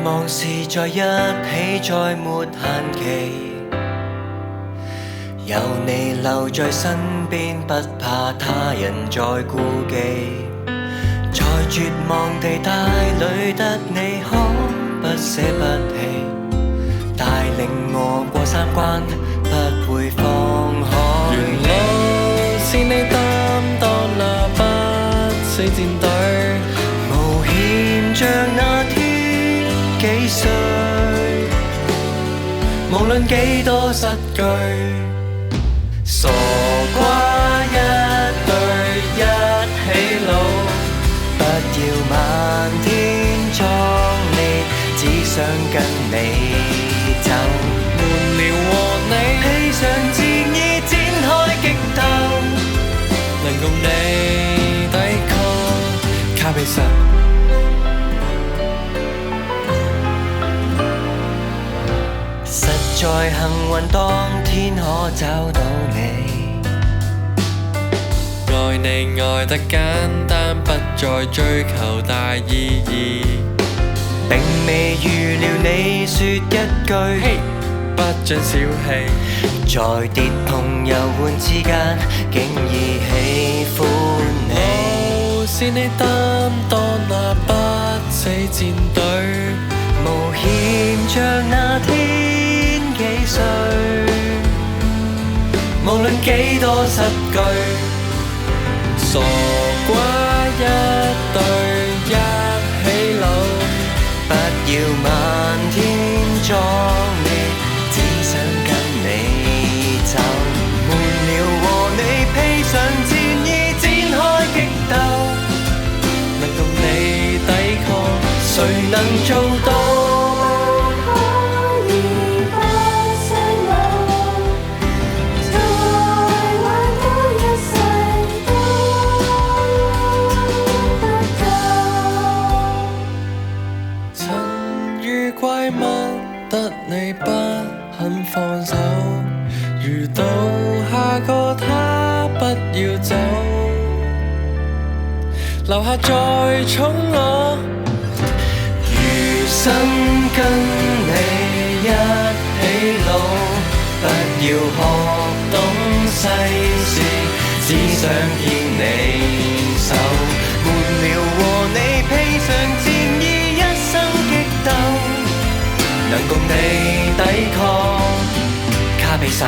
望是在一起，再沒限期。有你留在身邊，不怕他人再顧忌。在絕望地帶裏得你，可不捨不棄，帶領我過三關，不會放開。原來是你擔當那不死戰隊，冒險像那天幾歲，無論幾多失據，傻瓜一對一起老，不要漫天壯烈，只想跟你走。悶了和你披上戰衣，展開激鬥，能共你抵抗卡比獸。實在幸運，當天可找到你。愛你愛得簡單，不再追求大意義。並未預料你說一句嘿，不准小氣。在跌碰遊玩之間，竟已喜歡你。是你擔當那不死戰隊，冒險像那天幾歲，無論幾多失據，傻瓜一對一起老，不要漫天壯烈，只想跟你走。悶了和你披上戰衣，展開激鬥，能共你抵抗，誰能做到？怪物得你不肯放手，遇到下個他不要走，留下再寵我，餘生跟你一起老，不要學懂世事，只想牽你手。悶了和你披上戰衣，一生激鬥，能共你抵抗卡比獸。